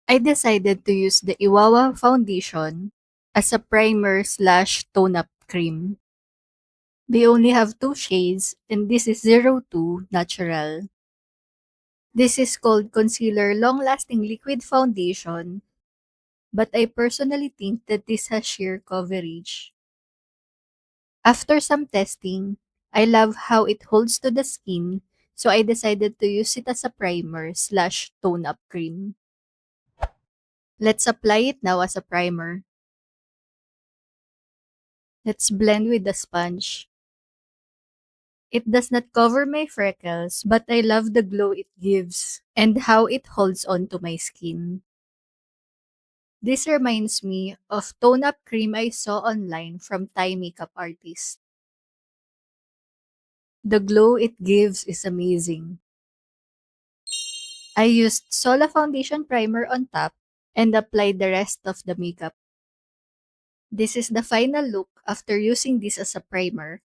I decided to use the Iwawa foundation as a primer slash tone-up cream. They only have two shades and this is 02 Natural. This is called Concealer Long Lasting Liquid Foundation, but I personally think that this has sheer coverage. After some testing, I love how it holds to the skin, so I decided to use it as a primer slash tone-up cream. Let's apply it now as a primer. Let's blend with the sponge. It does not cover my freckles, but I love the glow it gives and how it holds on to my skin. This reminds me of tone-up cream I saw online from Thai makeup artist. The glow it gives is amazing. I used Sola Foundation Primer on top and applied the rest of the makeup. This is the final look after using this as a primer.